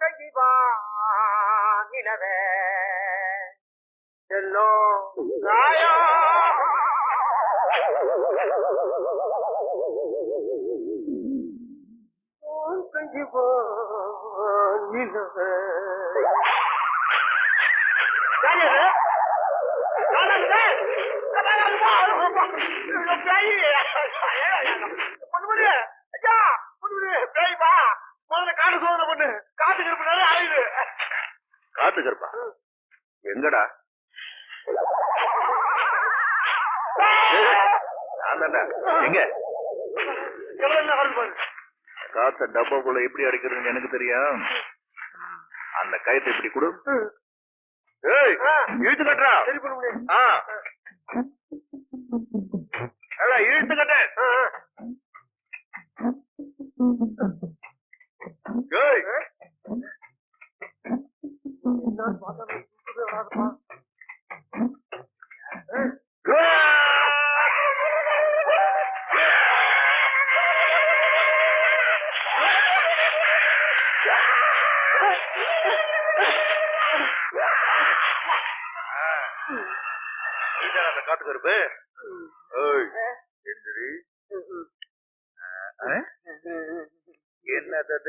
கைவா நிலவே எல்லோ ராயா கைவா நிலவே காத்து கருப்பா எங்கடா? எங்க காத்த டப்பாக்குள்ள எப்படி அடிக்கிறதுன்னு எனக்கு தெரியும். அந்த கயத்தை இப்படி கொடு. இழுத்து கட்டுறா. இழுத்து கட்ட. அந்த காட்டு கருப்பு என்னது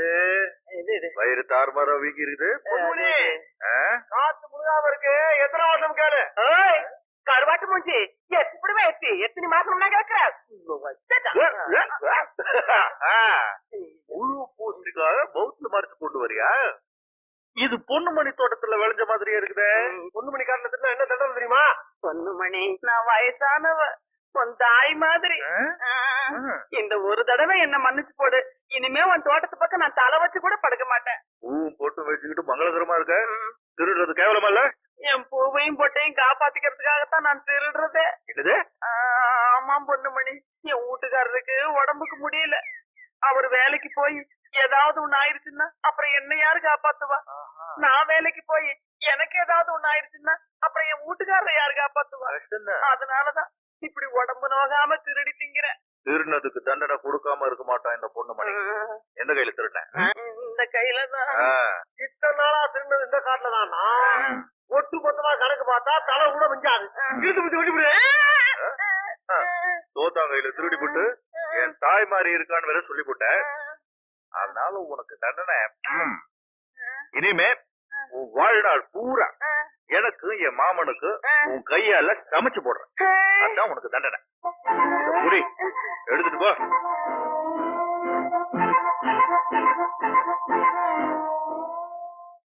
வயிறு தாறுமாறா வீங்கி இருக்குது. காத்து முழுகாம இருக்கு. எத்தனை மாசம் கேளு. கருவாட்டு மூஞ்சி எப்படிவே எத்தனை மாசம் முழு பூசணிக்காக பௌத்துல மறைச்சு கொண்டு வரியா? இது பொண்ணுமணி தோட்டத்துல விளைஞ்ச மாதிரியே இருக்குதே. பொண்ணுமணி காரணத்துல என்ன தண்டனை தெரியுமா? பொண்ணுமணி நான் வயசானவ உன் தாய் மாதிரி. இந்த ஒரு தடவை என்ன மன்னிச்சு போடு. இனிமே உன் தோட்டத்து பக்கம் நான் தலை வச்சு கூட படுக்க மாட்டேன். பூவும் போட்டு வச்சுக்கிட்டு மங்களகரமா இருக்க. திருடுறது கேவலமா இல்ல? என் பூவையும் போட்டையும் காப்பாத்திக்கிறதுக்காகத்தான் நான் திருடுறதே. என்னது? ஆமா பொண்ணுமணி, என் வீட்டுக்காரருக்கு உடம்புக்கு முடியல. அவர் வேலைக்கு போய் ஏதாவது ஒண்ணு ஆயிடுச்சுன்னா அப்புறம் என்ன யாரு காப்பாத்துவா? நான் வேலைக்கு போய் எனக்கு ஏதாவது ஒண்ணு ஆயிடுச்சுன்னா அப்புறம் என் வீட்டுக்காரரை யாரு காப்பாத்துவா? அதனாலதான் இப்படி உடம்பு நோகாம திருடி திங்கிறேன். திருடினதுக்கு தண்டனை கொடுக்காம இருக்க மாட்டான் இந்த பொண்ணுமணி. எந்த கையில திருடின? இந்த கையில தான். இத்தனை நாளா திருடினது இந்த காட்டுல தானா? ஒட்டு மொத்தமா கணக்கு பார்த்தா தலை கூட மிஞ்சாது. தோத்தாங்கையில திருடி போட்டு என் தாய் மாதிரி இருக்கான்னு வேற சொல்லி போட்டேன். அதனால உனக்கு தண்டனை இனிமே உன் வாழ்நாள் பூரா எனக்கு என் மாமனுக்கு உன் கையால சமைச்சு போடுறேன். அதான் உனக்கு தண்டனை. புடி எடுத்துட்டு போ.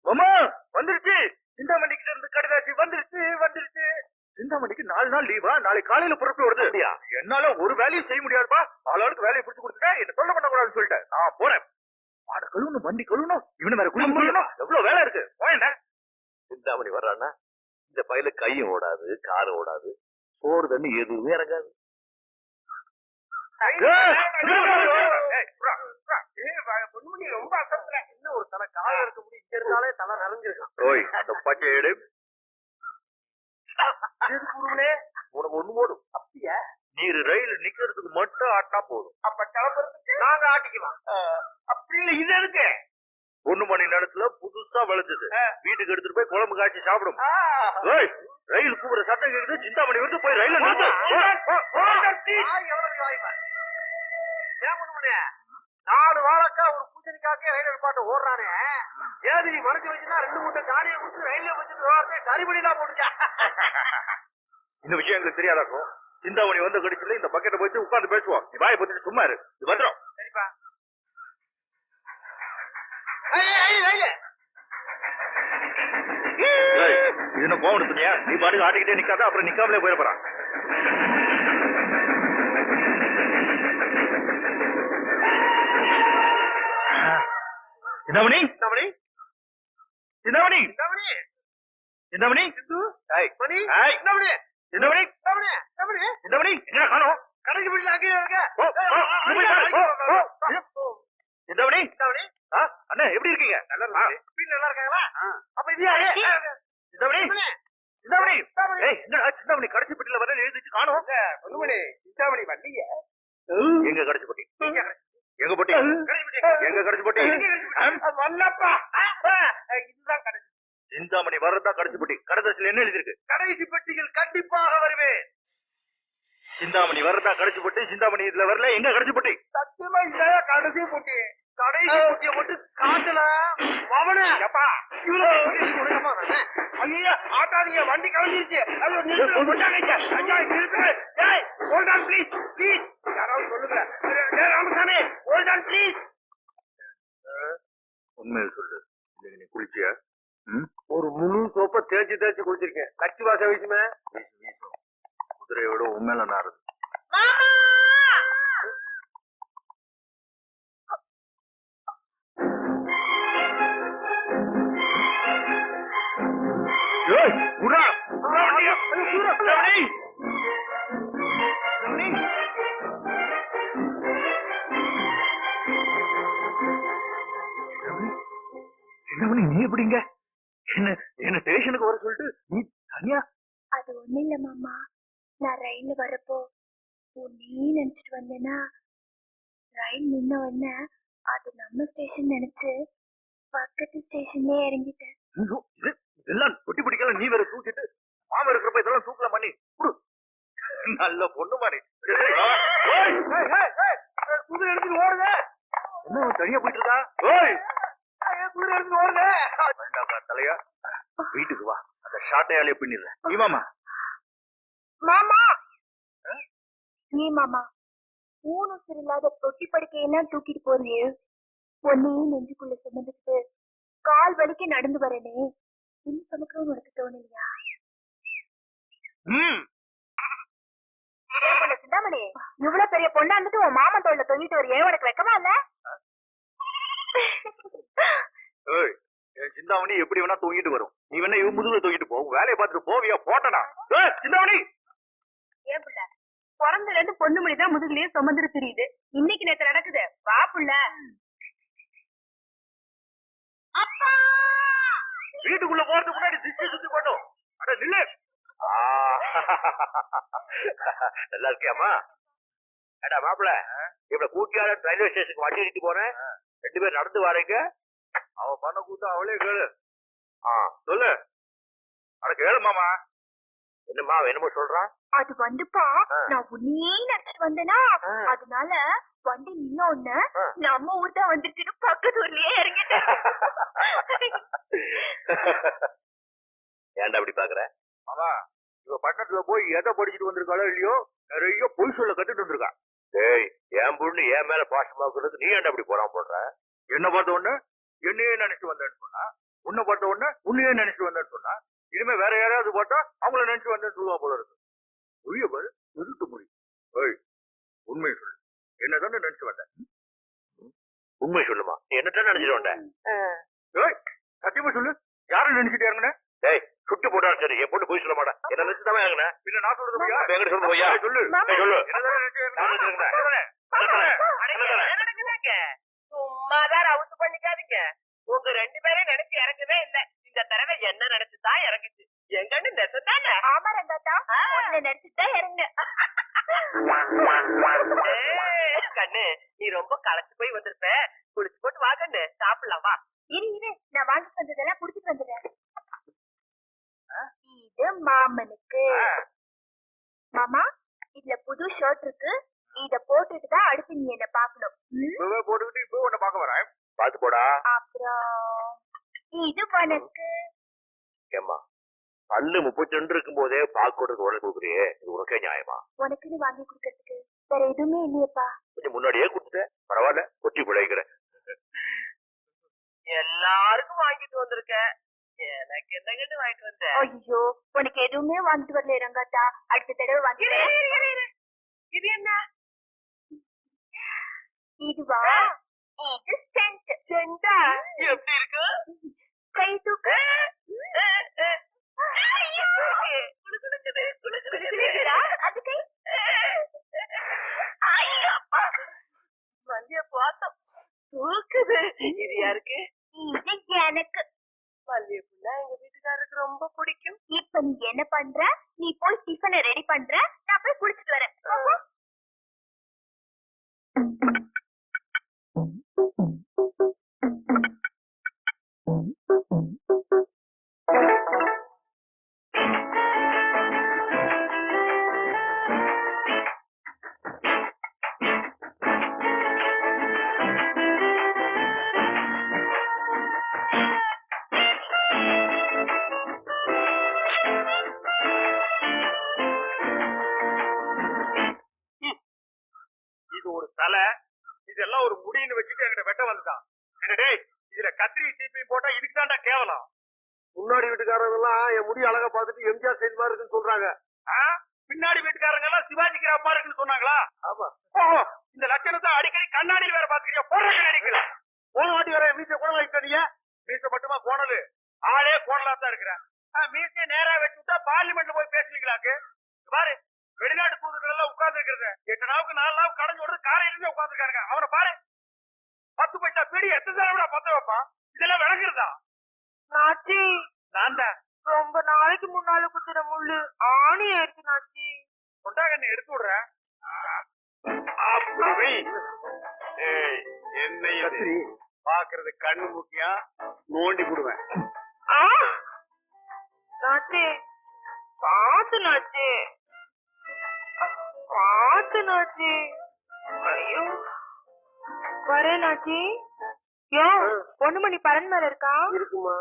மாமா வந்துருச்சு. சிந்தாமணிக்கிட்ட இருந்து கடிதாசி வந்துருச்சு. சிந்தாமணிக்கு 4 நாள் லீவா? நாளைக்கு காலையில புறப்பட்டு வருது. என்னால ஒரு வேலையும் செய்ய முடியாதுப்பா. ஆளாளுக்கு வேலையை பிடிச்சு கொடுத்துட்டேன். என்ன சொல்ல பண்ண கூடாதுன்னு சொல்லிட்டேன். நான் போறேன். மாட கழுவணும், வண்டி கழுவணும், இவனு வேற குளிக்க முடியணும். எவ்வளவு வேலை இருக்கு. போயேன்டா. சிந்தாமணி வர்றான்னா இந்த பையில கையும் ஓடாது, காரும் ஓடாது, சோறு தண்ணி எதுவுமே இறங்காது. பொண்ணுமணி ரொம்ப அசத்துல. இன்னும் ஒரு தலை காலம் இருக்க முடியும். இங்க இருந்தாலே தலை நிறைஞ்சிருக்கான். ஓய் அந்த பச்சை எடு. உனக்கு ஒண்ணு போடும். அப்படியா? நீர் ரயில் நிக்கிறதுக்கு மட்டும் ஆட்டினா போதும். அப்ப கிளம்புறதுக்கு நாங்க ஆட்டிக்கலாம். அப்படி இல்ல இது இருக்கு. பொண்ணுமணி நேரத்துல புதுசா விளைஞ்சது. வீட்டுக்கு எடுத்துட்டு போய் குழம்பு காய்ச்சி சாப்பிடும். ரயில் கூப்பிடுற சத்தம் கேக்குது. சிந்தாமணி வந்து போய் ரயில நிறுத்து. 4 வாழக்கா ஒரு பூஜனிக்காக ரயில் எடுப்பாட்டு ஓடுறானே. ஏது நீ மனசு வச்சுன்னா 2 மூட்டை தானியம் கொடுத்து ரயில்ல வச்சுட்டு கறிபடிலாம் போட்டுச்சா? இந்த விஷயம் எங்களுக்கு தெரியாதாக்கும். சிந்தாமணி வந்து கடிச்சுல இந்த பக்கெட்டை போயிட்டு உட்காந்து பேசுவோம். நீ வாயை பத்திட்டு சும்மா இரு. இது வந்துடும். சரிப்பா. இது என்ன கோவம் எடுத்துனியா? நீ பாட்டுக்கு ஆட்டிக்கிட்டே நிக்காத. அப்புறம் நிக்காமலே போயிட போறான். சிந்தாமணி சிந்தாமணி சிந்தாமணி சிந்தாமணி சிந்தாமணி சிந்தாமணி என்ன காணோம்? கடைக்கு வீட்டுல அங்கே இருக்க. சிந்தாமணி அண்ணா எப்படி இருக்கீங்க? வீட்டுல நல்லா இருக்காங்களா? அப்ப இது சிந்தாமணி சிந்தாமணி என்னடா சிந்தாமணி கடைசி பெட்டியில வர எழுதிச்சு காணோம். பொண்ணுமணி சிந்தாமணி வண்டிய எங்க கடைசி பெட்டி? எங்க பொட்டி? எங்க கடைசி பொட்டி? வல்லப்பா சிந்தாமணி வர்றதா கடைசி பெட்டி. கடைசியில் என்ன எழுதிருக்கு? கடைசி பெட்டியில் கண்டிப்பாக வருவேன். சிந்தாமணி வர்றதா கடைசி பெட்டி. சிந்தாமணி இதுல வரல. எங்க கடைசி பெட்டி? சத்தியமா இல்ல, கடைசி பெட்டி. கடைசி பெட்டியை மட்டும் காட்டல அவனே. எப்பா ஐயா ஆட்டாதீங்க, வண்டி கலந்துருச்சு. யாராவது சொல்லுங்க. Ramasamy hold on please. உண்மையை சொல்லு, நீ குளிச்சியா? ஒரு முழு சோப்பை தேய்ச்சி குளிச்சிருக்கேன். கட்சி வாச வீசுமே. குதிரையோட உண்மையில நாருது. நீ எப்படிங்க என்ன ஸ்டேஷனுக்கு வர சொல்லிட்டு நீ தனியா? அது ஒண்ணு இல்ல மாமா, நான் ரயில்ல வரப்போ நீ நினைச்சிட்டு வந்தேன்னா ரயில் நின்ன உடனே அது நம்ம ஸ்டேஷன் நினைச்சு பக்கத்து ஸ்டேஷன்லயே இறங்கிட்டேன். இதெல்லாம் பொட்டி பிடிக்கல. நீ வேற தூக்கிட்டு மாமா இருக்கிறப்ப இதெல்லாம் தூக்கல பண்ணி நல்ல பொண்ணு மாதிரி குதிரை எடுத்துட்டு ஓடுங்க. என்ன தனியா போயிட்டு இருக்கா? குதிரை எடுத்துட்டு ஓடுங்க. வேண்டாக்கா தலையா, வீட்டுக்கு வா. அந்த ஷாட்டையாலே பின்னிடுறேன். நீ மாமா மாமா நீ மாமா ஊனும் சரியில்லாத தொட்டி படுக்கையெல்லாம் தூக்கிட்டு போறியே, பொண்ணையும் நெஞ்சுக்குள்ள சுமந்துட்டு கால் வலிக்க நடந்து வரனே, இன்னும் சமைக்கவும் உனக்கு தோணலையா? சிந்தாமணி, இவ்வளவு பெரிய பொண்ணா இருந்துட்டு உன் மாமன் தோல்ல தொங்கிட்டு வரையே, உனக்கு வெக்கமா இல்ல? சிந்தாமணி எப்படி வேணா தூங்கிட்டு வரும். நீ வேணா இவன் முதுகுல தூங்கிட்டு போ. வேலையை பார்த்துட்டு போவியா? போட்டனா சிந்தாமணி. ஏன் புள்ள பிறந்ததுல இருந்து பொண்ணு மணிதான் முதுகுலயே சுமந்துட்டு தெரியுது. இன்னைக்கு நேத்து நடக்குது. வா புள்ள. அப்பா வீட்டுக்குள்ள போறதுக்கு முன்னாடி திசை சுத்தி போட்டோம். அட நில்லு. நல்லா இருக்கியாமா? ஏடா மாப்பிள்ள, இவளை கூட்டியார ரயில்வே ஸ்டேஷனுக்கு வண்டி எடுத்து போனேன். 2 பேர் நடந்து வரீங்க. அவ பண்ண கூட்டம் அவளே கேளு. சொல்லு. அட கேளு மாமா. என்னம்மா என்னமோ சொல்றான்? அது வந்துப்பா, நான் உன்னையே நினைச்சிட்டு வந்தேனா, அதனால வண்டி நின்ன உடனே நம்ம ஊர் தான் வந்துட்டு பக்கத்து ஊர்லயே இறங்கிட்டேன். ஏன்டா அப்படி பாக்குற? மாமா, இவ பட்டணத்துல போய் எதை படிச்சுட்டு வந்திருக்காளோ இல்லையோ, நிறைய பொய் சொல்ல கட்டுட்டு வந்திருக்கா. ஏய், என் பொண்ணு என் மேல பாசமாக்குறதுக்கு நீ ஏன்டா அப்படி போறான் போடுற? என்ன பார்த்த உடனே என்னையே நினைச்சு வந்தேன்னு சொன்னா, உன்னை பார்த்த உடனே உன்னையே நினைச்சிட்டு வந்தேன்னு சொன்னா, இனிமே வேற யாராவது பார்த்தா அவங்கள நினைச்சு வந்தேன்னு சொல்லுவா போல இருக்கு. மொழிய பாரு, எதிர்த்து மொழி. ஏய், உண்மை சொல்லு. என்னதானே நினைச்சு வந்தேன்? உண்மை சொல்லுமா. என்னதான் நினைச்சிட்டு வந்தேன்? ஏய், சத்தியமா சொல்லு. யாரும் நினைச்சிட்டு இறங்குன? ஏய், சுட்டு போட்டாலும் சரி, என் பொண்ணு போய் சொல்ல மாட்டேன். என்ன நினைச்சு தான் இறங்குன? பின்ன நான் சொல்றது போயா? எங்கிட்ட சொல்றது போயா? சொல்லு சொல்லு. என்னதான் நினைச்சு சும்மாதான் அவுத்து பண்ணிக்காதீங்க. உங்க 2 பேரும் நினைச்சு இறங்கவே இல்ல. இந்த தடவை என்ன நினைச்சுதான் இறங்குச்சு. எங்கன்னு நெசந்தானே? ஆமா ரங்காத்தா, உன்னை நினைச்சுதான் இறங்க. கண்ணு, நீ ரொம்ப களைச்சு போய் வந்திருப்ப. குளிச்சு போட்டு வா கண்ணு, சாப்பிடலாம் வா. இரு நான் வாங்கிட்டு வந்ததெல்லாம் குடிச்சிட்டு வந்துடுறேன். இது மாமனுக்கு. மாமா, இதுல புது ஷர்ட் இருக்கு. இத போட்டுட்டு தான் அடுத்து நீ என்ன பாக்கணும். போட்டுக்கிட்டு இப்போ உன்னை பார்க்க வரேன். பாத்து போடா. அப்புறம் இது உனக்கு. ஏம்மா, பல்லு 32 இருக்கும் போதே பாக்கு கொடுத்து உடல் கொடுக்குறியே, இது உனக்கே நியாயமா? உனக்குன்னு வாங்கி கொடுக்கறதுக்கு வேற எதுவுமே இல்லையப்பா. கொஞ்சம் முன்னாடியே கொடுத்துட்டேன். பரவாயில்ல, கொட்டி பிழைக்கிறேன். எல்லாருக்கும் வாங்கிட்டு வந்திருக்க. எனக்கு என்ன கண்ணு வாங்கிட்டு வந்த? ஐயோ, உனக்கு எதுவுமே வாங்கிட்டு வரல ரங்காத்தா. அடுத்த தடவை வாங்கி. இது என்ன? இதுவா? இது சென்ட். சென்டா? எப்படி இருக்கு? கை தூக்கு. அது கை. மல்லிய பார்த்தோம் தூக்குது. இது யாருக்கு? இது எனக்கு. மல்லியப்புன்னா எங்க வீட்டுக்காரருக்கு ரொம்ப பிடிக்கும். இப்ப நீ என்ன பண்ற? நீ போய் டிஃபனை ரெடி பண்ற, நான் போய் குடிச்சிட்டு வரேன். வச்சுட்டு என்கிட்ட வெட்ட வந்துட்டான். என்ன டேய், இதுல கத்திரி சீப்பி போட்டா இதுக்கு தான்டா கேவலம். முன்னாடி வீட்டுக்காரங்க எல்லாம் என் முடி அழகா பார்த்துட்டு எம்ஜிஆர் சைடு மாதிரி இருக்குன்னு சொல்றாங்க. பின்னாடி வீட்டுக்காரங்க எல்லாம் சிவாஜி கிராமமா இருக்குன்னு சொன்னாங்களா? ஆமா. ஓஹோ, இந்த லட்சணத்தை அடிக்கடி கண்ணாடியில் வேற பாத்துக்கிறியா? போற கண்ணாடிக்கல போன வாட்டி வேற மீச கோணல் வைக்கிறீங்க. மீச மட்டுமா கோணலு, ஆளே கோணலா தான் இருக்கிறேன். மீசைய நேரா வச்சு விட்டா பார்லிமெண்ட்ல போய் பேசுவீங்களாக்கு? பாரு, வெளிநாட்டு தூதுகள் எல்லாம் உட்கார்ந்து இருக்கிறது 8 நாவுக்கு 4 நாவுக்கு கடன் சொல்றது காலையில இருந்தே உட்கார்ந்துருக்காங்க. அவனை பாரு, 10 பைசா பீடி எத்தனை தடவை பத்த வைப்பான். இதெல்லாம் விளங்குறதா? நாச்சி, நான் தான் ரொம்ப நாளைக்கு முன்னால குத்துற முள்ளு ஆணி ஆயிடுச்சு நாச்சி. கொண்டாங்க என்ன எடுத்து விடுறேன். என்ன பாக்குறது கண்ணு முக்கியா நோண்டி விடுவேன். நாச்சி, பாத்து நாச்சி, பாத்து நாச்சி. ஐயோ, வரேன் நாச்சி. யோ, பொண்ணுமணி பரன் மேல இருக்கா? இருக்குமா?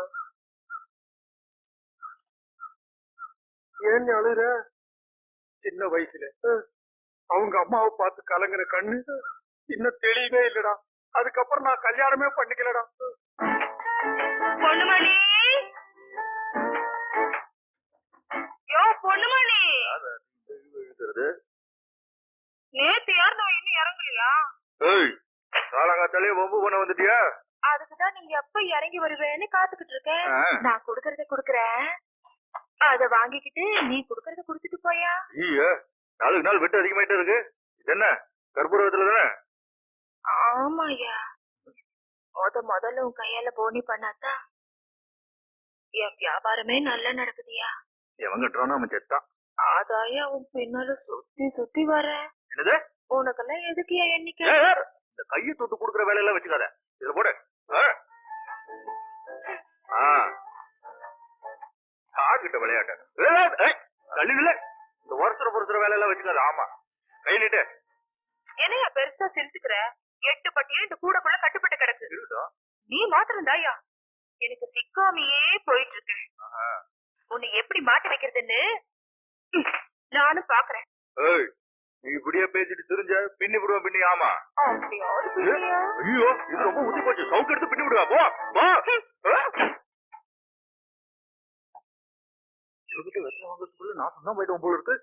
ஏன் அழுற? சின்ன வயசுல அவங்க அம்மாவை பார்த்து கலங்குற கண்ணு இன்னும் தெளிவே இல்லடா. அதுக்கப்புறம் நான் கல்யாணமே பண்ணிக்கலடா. பொண்ணுமணி, யோ பொண்ணுமணி, நேத்து யாரும் இன்னும் இறங்கலையா? காலங்காத்தாலே வம்பு பண்ண வந்துட்டியா? அதுக்குதான் நீங்க எப்ப இறங்கி வருவேன்னு காத்துக்கிட்டு இருக்கேன். நான் குடுக்கறத குடுக்கறேன், அத வாங்கிக்கிட்டு நீ குடுக்கறத குடுத்துட்டு போயா. நாளுக்கு நாள் வெட்டு அதிகமாயிட்டே இருக்கு. இது என்ன கற்பூரத்துல தானே? ஆமாயா, முதல்ல உன் கையால போனி பண்ணாதான் என் வியாபாரமே நல்லா நடக்குதியா. எவங்கிட்டானோ அவன் செத்தான். அதாயா உன் பின்னால சுத்தி சுத்தி வர. என்னது? உனக்கெல்லாம் எதுக்குயா எண்ணிக்கை? இந்த கையை தொட்டு குடுக்கற வேலையெல்லாம் வச்சுக்காத. இதுல போடு. ஆகிட்ட விளையாட்ட கல்லில இந்த ஒருத்தர பொறுத்துற வேலையெல்லாம் வச்சுக்காத. ஆமா, கை நீட்டு. என்னையா பெருசா சிரிச்சுக்கிற? 8 பட்டியே இந்த கூடக்குள்ள கட்டுப்பட்டு கிடக்கு. நீ மாத்திரம் தாயா எனக்கு சிக்காமையே போயிட்டு இருக்கு. உன்னை எப்படி மாட்டி வைக்கிறதுன்னு நானும் பாக்குறேன். நீ இப்படியே பேசிட்டு தெரிஞ்ச பின்னி விடுவேன். பின்னி ஆமா. ஐயோ, இது ரொம்ப ஊத்தி போச்சு. சவுக்கு எடுத்து பின்னி விடுவா. போ வெத்தலை வாங்கறதுக்குள்ள நான் சொன்னா போயிட்டு போல இருக்கு.